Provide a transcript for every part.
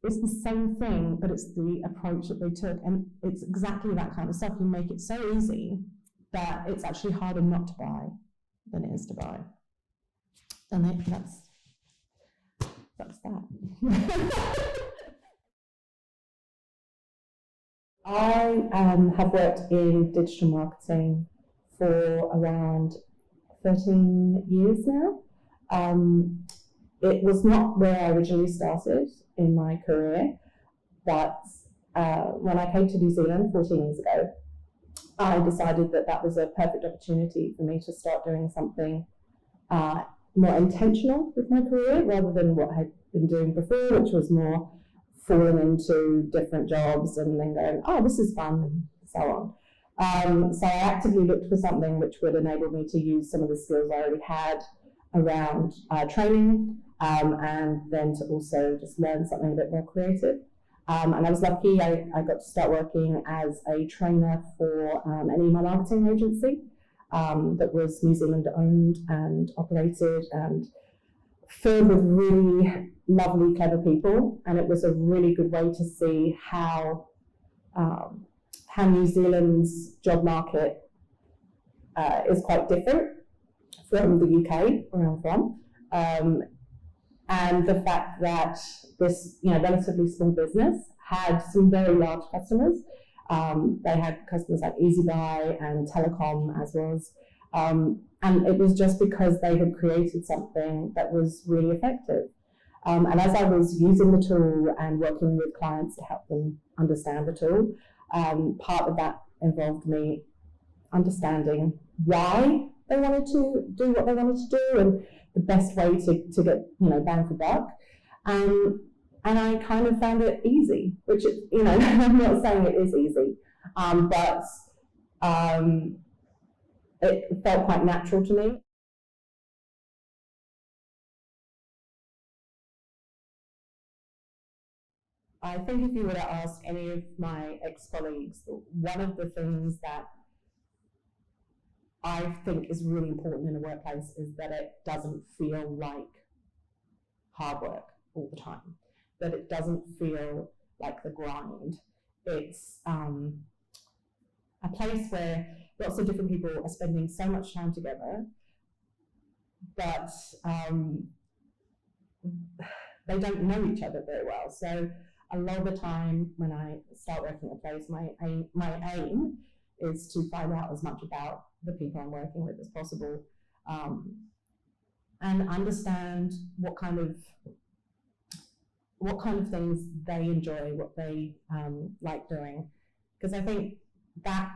it's the same thing, but it's the approach that they took, and it's exactly that kind of stuff. You make it so easy that it's actually harder not to buy than it is to buy. And that's that. I have worked in digital marketing for around 13 years now. It was not where I originally started in my career, but when I came to New Zealand 14 years ago, I decided that that was a perfect opportunity for me to start doing something more intentional with my career rather than what I'd been doing before, which was more falling into different jobs and then going, oh, this is fun, and so on. So I actively looked for something which would enable me to use some of the skills I already had around training, and then to also just learn something a bit more creative. And I was lucky, I got to start working as a trainer for an email marketing agency that was New Zealand owned and operated and filled with really lovely, clever people. And it was a really good way to see how New Zealand's job market is quite different from the UK, where I'm from. And the fact that this relatively small business had some very large customers. They had customers like EasyBuy and Telecom as was. And it was just because they had created something that was really effective. And as I was using the tool and working with clients to help them understand the tool, part of that involved me understanding why they wanted to do what they wanted to do and the best way to get bang for buck. And I kind of found it easy, which I'm not saying it is easy, but it felt quite natural to me. I think if you were to ask any of my ex-colleagues, one of the things that I think is really important in a workplace is that it doesn't feel like hard work all the time, that it doesn't feel like the grind. It's a place where lots of different people are spending so much time together, but they don't know each other very well. So a lot of the time when I start working at a place, my aim is to find out as much about the people I'm working with as possible, and understand what kind of things they enjoy, what they like doing, because I think that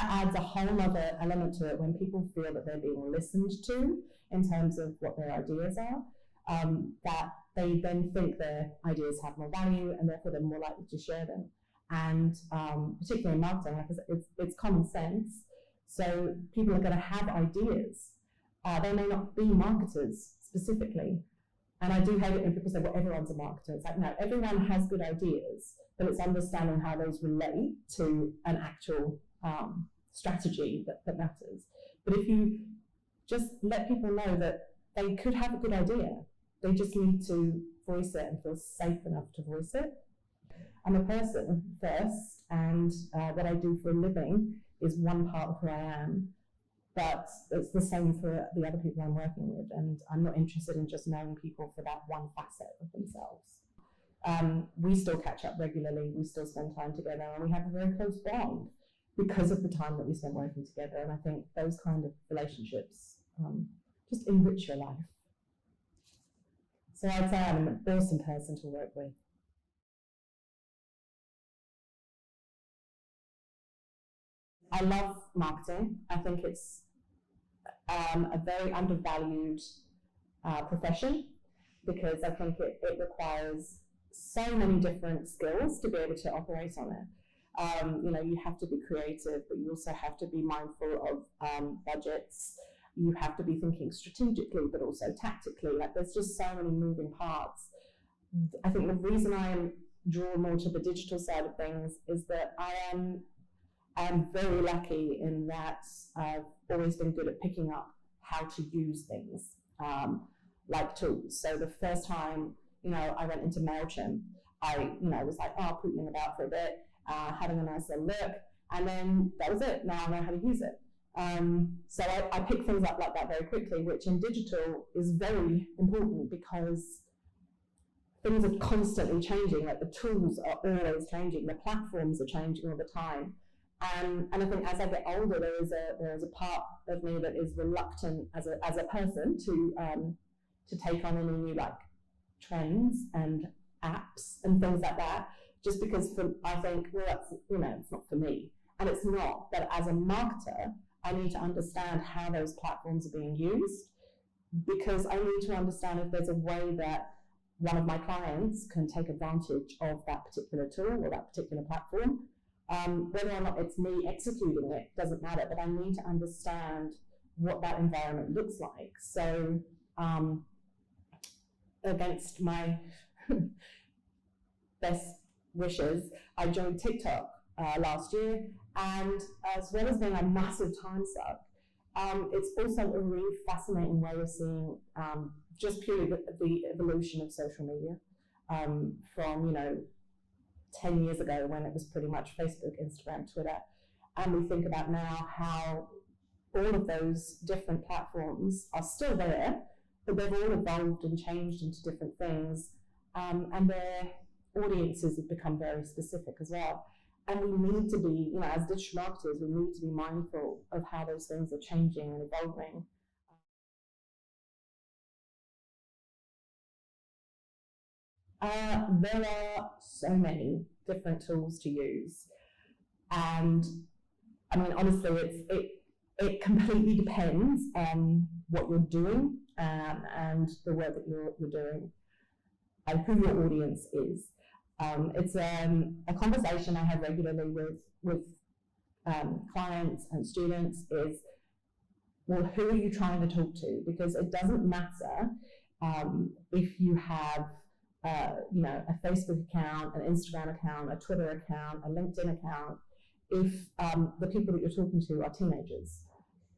adds a whole other element to it when people feel that they're being listened to in terms of what their ideas are, that they then think their ideas have more value and therefore they're more likely to share them. And particularly in marketing, like I said, it's common sense. So people are going to have ideas. They may not be marketers specifically. And I do hate it when people say, well, everyone's a marketer. It's like, no, everyone has good ideas, but it's understanding how those relate to an actual strategy that matters. But if you just let people know that they could have a good idea, they just need to voice it and feel safe enough to voice it. I'm a person first, and what I do for a living is one part of who I am, but it's the same for the other people I'm working with, and I'm not interested in just knowing people for that one facet of themselves. We still catch up regularly, we still spend time together, and we have a very close bond because of the time that we spend working together, and I think those kind of relationships just enrich your life. So I'd say I'm an awesome person to work with. I love marketing. I think it's a very undervalued profession, because I think it requires so many different skills to be able to operate on it. You have to be creative, but you also have to be mindful of budgets. You have to be thinking strategically, but also tactically. Like, there's just so many moving parts. I think the reason I am drawn more to the digital side of things is that I am very lucky in that I've always been good at picking up how to use things, like tools. So the first time I went into MailChimp. I, was like, pootling about for a bit, having a nice little look, and then that was it. Now I know how to use it. So I pick things up like that very quickly, which in digital is very important because things are constantly changing. Like the tools are always changing, the platforms are changing all the time. And I think as I get older, there is a part of me that is reluctant as a person to take on any new like trends and apps and things like that, just because I think, well, that's, it's not for me. And it's not, but as a marketer, I need to understand how those platforms are being used, because I need to understand if there's a way that one of my clients can take advantage of that particular tool or that particular platform. Whether or not it's me executing it doesn't matter, but I need to understand what that environment looks like. So against my best wishes, I joined TikTok last year, and as well as being a massive time suck, it's also a really fascinating way of seeing just purely the evolution of social media from 10 years ago when it was pretty much Facebook, Instagram, Twitter, and we think about now how all of those different platforms are still there, but they've all evolved and changed into different things, and their audiences have become very specific as well. And we need to be, as digital marketers, we need to be mindful of how those things are changing and evolving. There are so many different tools to use, and I mean, honestly, it completely depends on what you're doing and the work that you're doing and who your audience is. It's a conversation I have regularly with clients and students is, well, who are you trying to talk to? Because it doesn't matter if you have a Facebook account, an Instagram account, a Twitter account, a LinkedIn account, if the people that you're talking to are teenagers,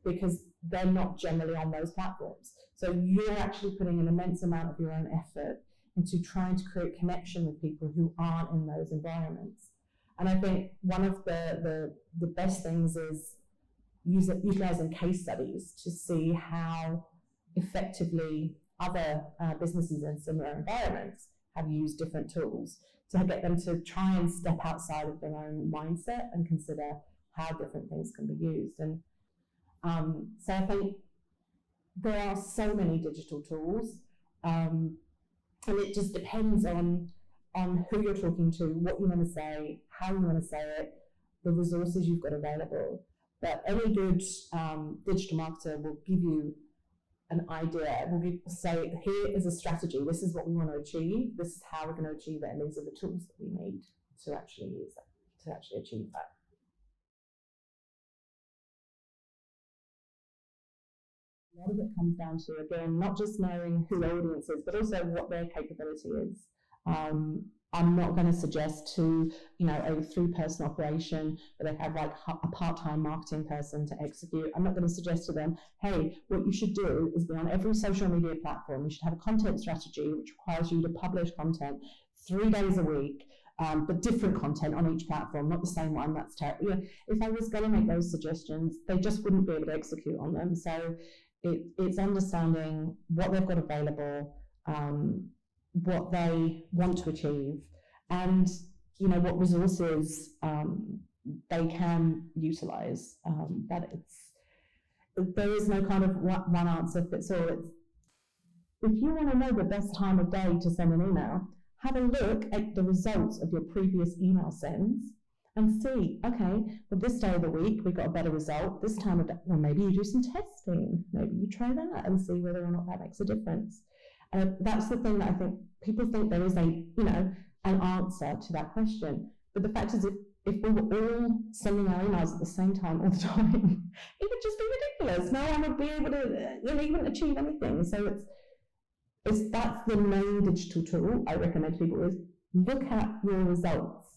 because they're not generally on those platforms. So you're actually putting an immense amount of your own effort into trying to create connection with people who aren't in those environments. And I think one of the best things is utilizing case studies to see how effectively other businesses in similar environments have used different tools to get them to try and step outside of their own mindset and consider how different things can be used. And so I think there are so many digital tools, and it just depends on who you're talking to, what you want to say, how you want to say it, the resources you've got available. But any good digital marketer will give you an idea, will say, here is a strategy, this is what we want to achieve, this is how we're going to achieve it, and these are the tools that we need to actually use it, to actually achieve that. A lot of it comes down to, again, not just knowing who the audience is, but also what their capability is. I'm not going to suggest to, a 3-person operation where they have like a part-time marketing person to execute. I'm not going to suggest to them, hey, what you should do is be on every social media platform. You should have a content strategy which requires you to publish content 3 days a week, but different content on each platform, not the same one. That's terrible. If I was going to make those suggestions, they just wouldn't be able to execute on them. So it's understanding what they've got available, what they want to achieve, and what resources they can utilize. There is no kind of one answer fits all. If you want to know the best time of day to send an email, have a look at the results of your previous email sends and see, okay, well, this day of the week we got a better result. This time of day, well, maybe you do some testing. Maybe you try that and see whether or not that makes a difference. That's the thing that I think people think there is an answer to that question. But the fact is, if we were all sending our emails at the same time all the time, it would just be ridiculous. No one would be able to even achieve anything. So that's the main digital tool I recommend to people is look at your results,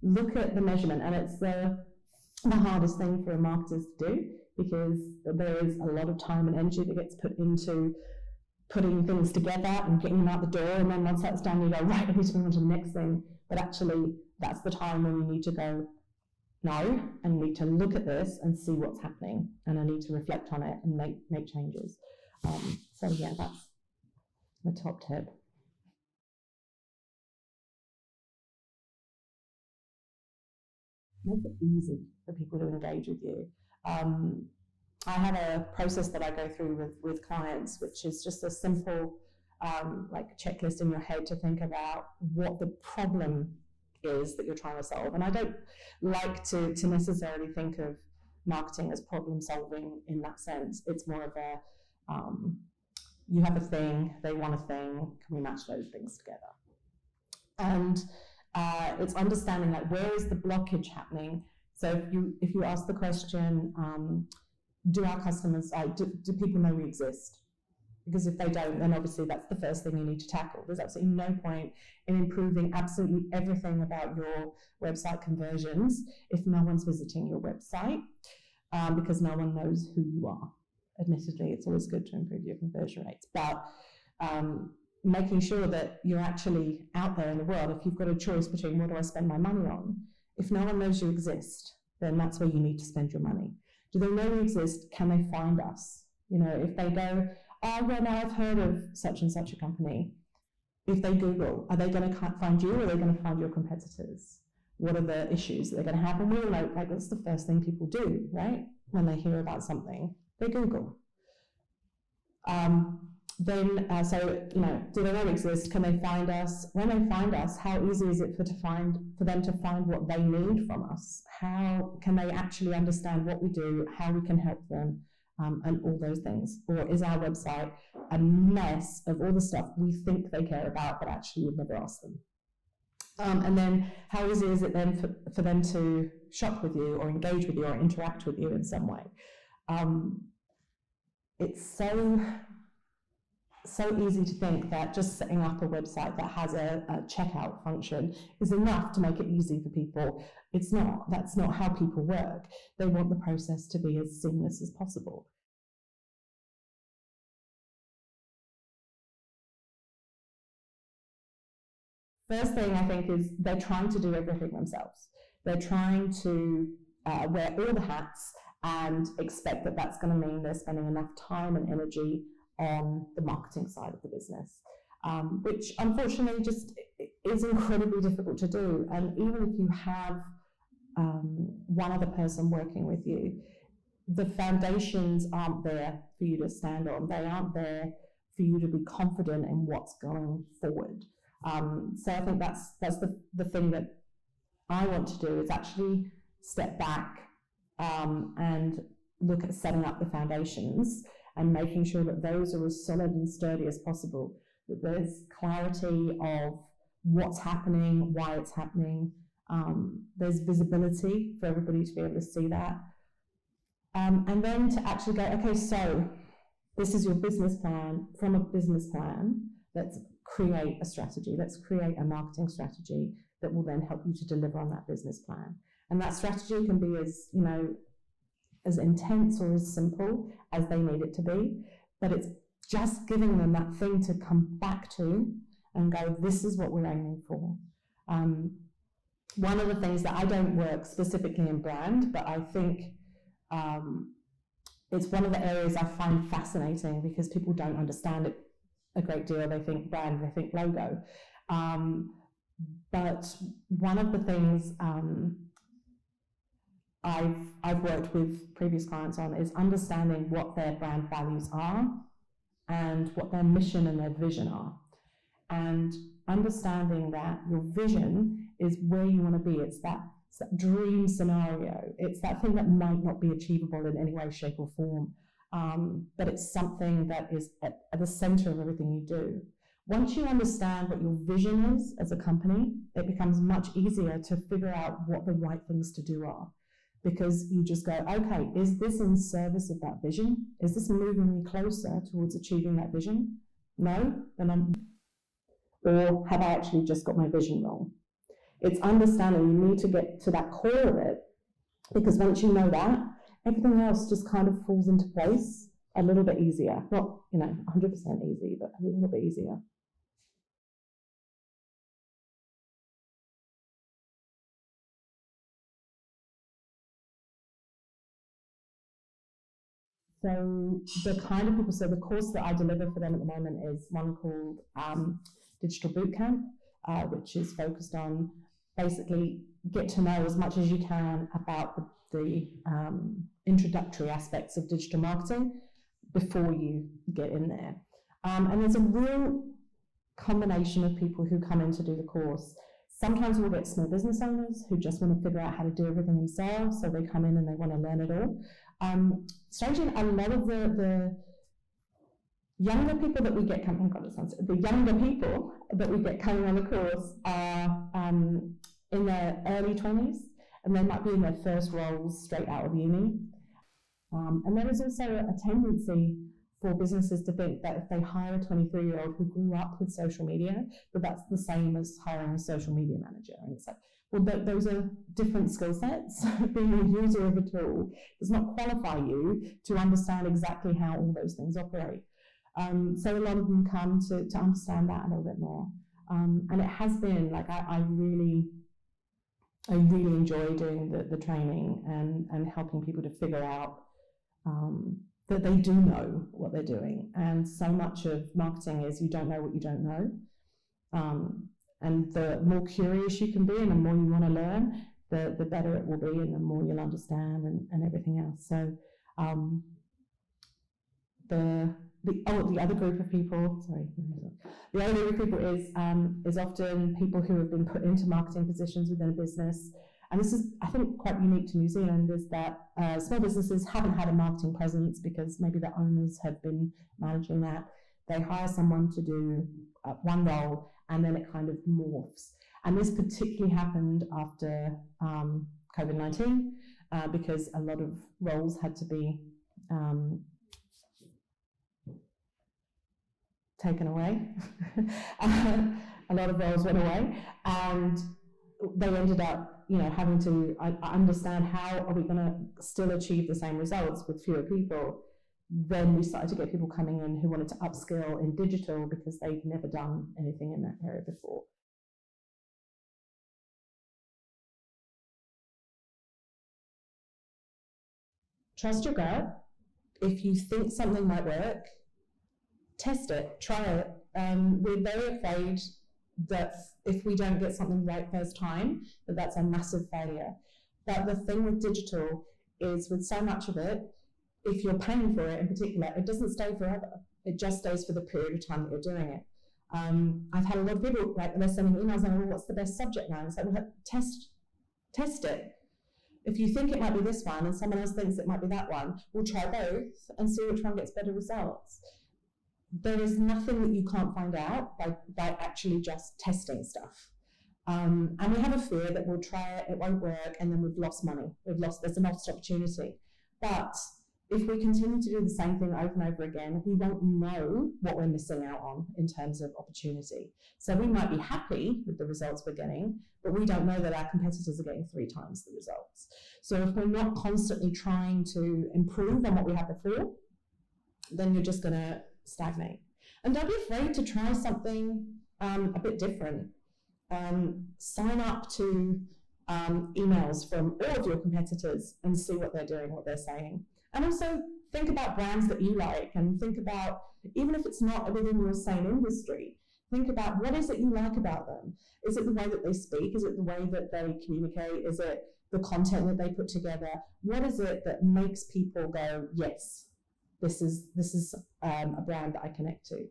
look at the measurement, and it's the hardest thing for marketers to do because there is a lot of time and energy that gets put into putting things together and getting them out the door, and then once that's done, you go, right, I need to move on to the next thing. But actually, that's the time when you need to go, no, and need to look at this and see what's happening, and I need to reflect on it and make changes. So yeah, that's the top tip. Make it easy for people to engage with you. I have a process that I go through with clients, which is just a simple like checklist in your head to think about what the problem is that you're trying to solve. And I don't like to necessarily think of marketing as problem solving in that sense. It's more of a, you have a thing, they want a thing, can we match those things together? And it's understanding like where is the blockage happening. So if you ask the question, do our customers, do people know we exist? Because if they don't, then obviously that's the first thing you need to tackle. There's absolutely no point in improving absolutely everything about your website conversions if no one's visiting your website, because no one knows who you are. Admittedly, it's always good to improve your conversion rates, but making sure that you're actually out there in the world. If you've got a choice between what do I spend my money on, if no one knows you exist, then that's where you need to spend your money. Do they know we exist? Can they find us? You know, if they go, oh, well, now I've heard of such and such a company. If they Google, are they going to find you, or are they going to find your competitors? What are the issues that they're going to have? And we all know, like, that's the first thing people do, right? When they hear about something, they Google. So, you know, do they know we exist? Can they find us? When they find us, how easy is it for them to find what they need from us? How can they actually understand what we do, how we can help them, and all those things? Or is our website a mess of all the stuff we think they care about, but actually we've never asked them? And then how easy is it then for them to shop with you or engage with you or interact with you in some way? It's so easy to think that just setting up a website that has a checkout function is enough to make it easy for people. It's not. That's not how people work. They want the process to be as seamless as possible. First thing I think is they're trying to do everything themselves. They're trying to wear all the hats and expect that that's going to mean they're spending enough time and energy on the marketing side of the business, which unfortunately just is incredibly difficult to do. And even if you have one other person working with you, the foundations aren't there for you to stand on. They aren't there for you to be confident in what's going forward. So I think that's the thing that I want to do, is actually step back and look at setting up the foundations and making sure that those are as solid and sturdy as possible, that there's clarity of what's happening, why it's happening, there's visibility for everybody to be able to see that. And then to actually go, okay, so this is your business plan. From a business plan, let's create a strategy. Let's create a marketing strategy that will then help you to deliver on that business plan. And that strategy can be as, you know, as intense or as simple as they need it to be, but it's just giving them that thing to come back to and go, this is what we're aiming for. One of the things that I don't work specifically in brand, but I think it's one of the areas I find fascinating because people don't understand it a great deal. They think brand, they think logo. But one of the things I've worked with previous clients on is understanding what their brand values are and what their mission and their vision are. And understanding that your vision is where you want to be. It's that dream scenario. It's that thing that might not be achievable in any way, shape or form. But it's something that is at the center of everything you do. Once you understand what your vision is as a company, it becomes much easier to figure out what the right things to do are. Because you just go, okay, is this in service of that vision? Is this moving me closer towards achieving that vision? No? Or have I actually just got my vision wrong? It's understanding you need to get to that core of it, because once you know that, everything else just kind of falls into place. a little bit easier. Not, 100% easy, but a little bit easier. So the kind of people, so the course that I deliver for them at the moment is one called Digital Bootcamp, which is focused on basically get to know as much as you can about the introductory aspects of digital marketing before you get in there. And there's a real combination of people who come in to do the course. Sometimes we'll get small business owners who just want to figure out how to do everything themselves, so they come in and they want to learn it all. Strangely, a lot of the younger people that we get coming, the younger people that we get coming on the course are in their early 20s, and they might be in their first roles straight out of uni. And there is also a tendency for businesses to think that if they hire a 23-year-old who grew up with social media, that that's the same as hiring a social media manager. And it's like, well, those are different skill sets. Being a user of a tool does not qualify you to understand exactly how all those things operate. So a lot of them come to understand that a little bit more. And it has been like, I really enjoy doing the training and helping people to figure out that they do know what they're doing. And so much of marketing is you don't know what you don't know. And the more curious you can be and the more you want to learn, the better it will be and the more you'll understand and everything else. So the other group of people, the other group of people is often people who have been put into marketing positions within a business. And this is, I think, quite unique to New Zealand, is that small businesses haven't had a marketing presence because maybe the owners have been managing that. They hire someone to do one role, and then it kind of morphs. And this particularly happened after COVID-19 because a lot of roles had to be taken away. A lot of roles went away, and they ended up, having to understand how are we going to still achieve the same results with fewer people. Then we started to get people coming in who wanted to upskill in digital because they'd never done anything in that area before. Trust your gut. If you think something might work, test it, try it. We're very afraid that if we don't get something right first time, that's a massive failure. But the thing with digital is, with so much of it, if you're paying for it in particular, it doesn't stay forever. It just stays for the period of time that you're doing it. I've had a lot of people, they're sending emails saying, well, what's the best subject now? And it's like, well, test it. If you think it might be this one and someone else thinks it might be that one, we'll try both and see which one gets better results. There is nothing that you can't find out by actually just testing stuff. And we have a fear that we'll try it, it won't work, and then we've lost money. There's a lost opportunity. But if we continue to do the same thing over and over again, we won't know what we're missing out on in terms of opportunity. So we might be happy with the results we're getting, but we don't know that our competitors are getting 3 times the results. So if we're not constantly trying to improve on what we had before, then you're just going to stagnate. And don't be afraid to try something a bit different. Sign up to emails from all of your competitors and see what they're doing, what they're saying. And also think about brands that you like, and think about, even if it's not within your same industry, think about what is it you like about them. Is it the way that they speak? Is it the way that they communicate? Is it the content that they put together? What is it that makes people go, yes, this is a brand that I connect to?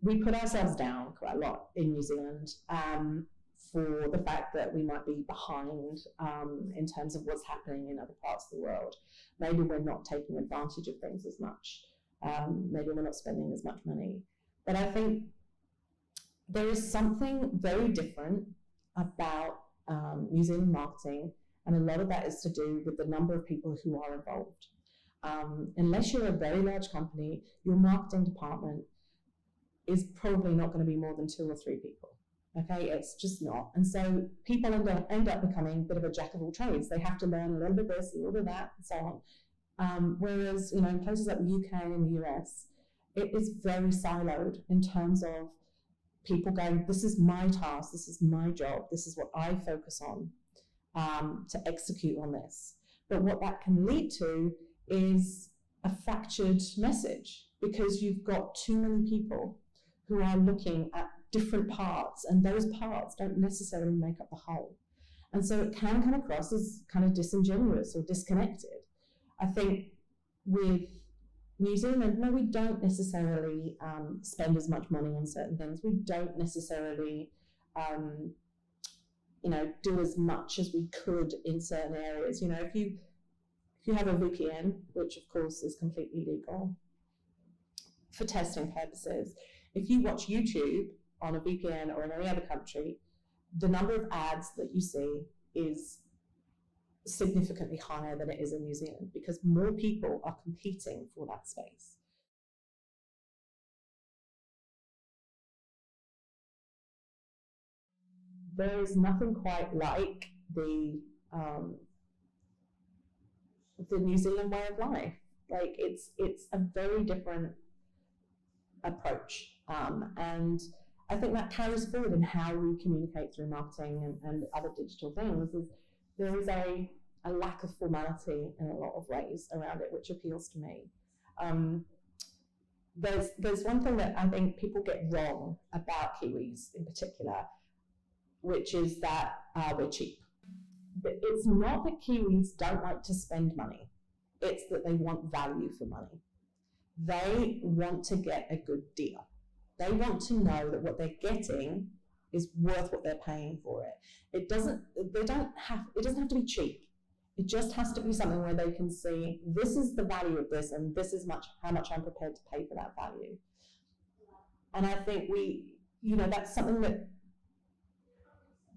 We put ourselves down quite a lot in New Zealand for the fact that we might be behind in terms of what's happening in other parts of the world. Maybe we're not taking advantage of things as much. Maybe we're not spending as much money. But I think there is something very different about New Zealand marketing, and a lot of that is to do with the number of people who are involved. Unless you're a very large company, your marketing department is probably not going to be more than 2 or 3 people. Okay, it's just not. And so people end up becoming a bit of a jack of all trades. They have to learn a little bit of this, a little bit of that, and so on. Whereas, you know, in places like the UK and the US, it is very siloed in terms of people going, this is my task, this is my job, this is what I focus on to execute on this. But what that can lead to is a fractured message, because you've got too many people who are looking at different parts, and those parts don't necessarily make up the whole. And so it can come across as kind of disingenuous or disconnected. I think with New Zealand, no, we don't necessarily spend as much money on certain things. We don't necessarily, you know, do as much as we could in certain areas. You know, if you have a VPN, which of course is completely legal for testing purposes, if you watch YouTube on a VPN or in any other country, the number of ads that you see is significantly higher than it is in New Zealand, because more people are competing for that space. There is nothing quite like the New Zealand way of life. Like it's a very different approach, and I think that carries forward in how we communicate through marketing and other digital things. Is there is a lack of formality in a lot of ways around it, which appeals to me. There's one thing that I think people get wrong about Kiwis in particular, which is that we're cheap. But it's not that Kiwis don't like to spend money, it's that they want value for money. They want to get a good deal. They want to know that what they're getting is worth what they're paying for it. It doesn't have to be cheap. It just has to be something where they can see, this is the value of this, and this is how much I'm prepared to pay for that value. And I think that's something that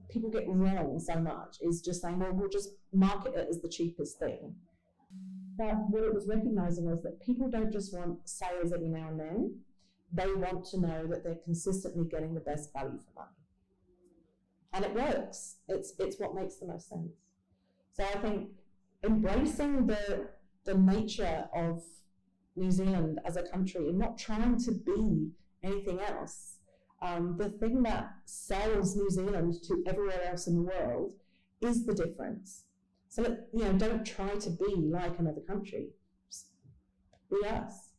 people get wrong so much, is just saying, well, we'll just market it as the cheapest thing. But what it was recognizing was that people don't just want sales every now and then. They want to know that they're consistently getting the best value for money. And it works. It's what makes the most sense. So I think embracing the nature of New Zealand as a country and not trying to be anything else. The thing that sells New Zealand to everywhere else in the world is the difference. So don't try to be like another country. Just be us.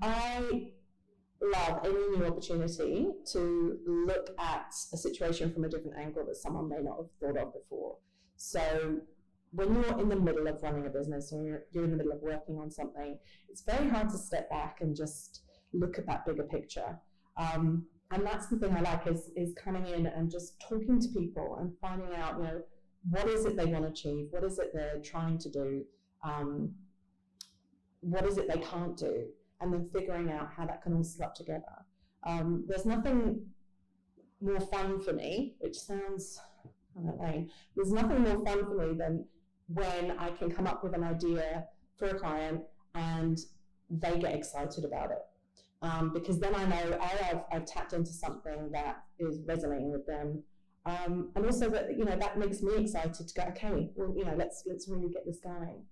I love any new opportunity to look at a situation from a different angle that someone may not have thought of before. So when you're in the middle of running a business, or you're in the middle of working on something, it's very hard to step back and just look at that bigger picture. And that's the thing I like, is coming in and just talking to people and finding out, what is it they want to achieve? What is it they're trying to do? What is it they can't do? And then figuring out how that can all slap together. There's nothing more fun for me, which sounds kind of lame. There's nothing more fun for me than when I can come up with an idea for a client and they get excited about it. Because then I know I've tapped into something that is resonating with them, and also that that makes me excited to go, okay, well, let's really get this going.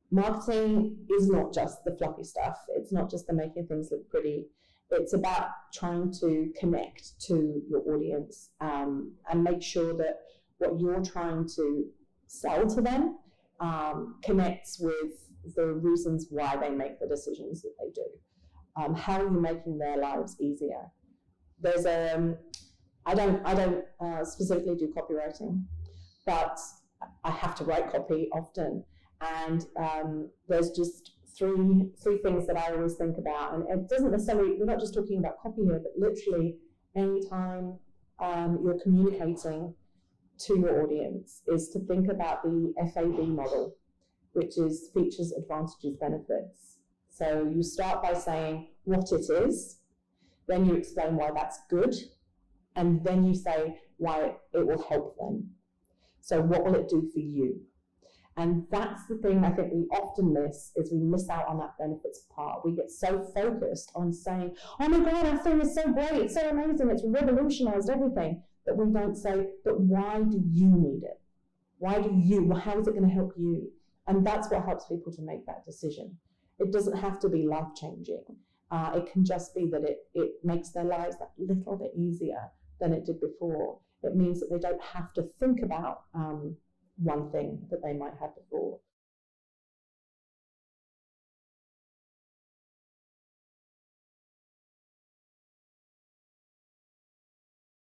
Marketing is not just the fluffy stuff. It's not just the making things look pretty. It's about trying to connect to your audience, and make sure that what you're trying to sell to them connects with the reasons why they make the decisions that they do. How are you making their lives easier? There's I don't specifically do copywriting, but I have to write copy often. And there's just three things that I always think about. And it doesn't necessarily, we're not just talking about copy here, but literally anytime you're communicating to your audience, is to think about the FAB model, which is features, advantages, benefits. So you start by saying what it is, then you explain why that's good, and then you say why it will help them. So what will it do for you? And that's the thing I think we often miss, is we miss out on that benefits part. We get so focused on saying, oh my God, our thing is so great, it's so amazing, it's revolutionized everything, that we don't say, but why do you need it? Why do you, how is it going to help you? And that's what helps people to make that decision. It doesn't have to be life-changing. It can just be that it makes their lives that little bit easier than it did before. It means that they don't have to think about one thing that they might have before.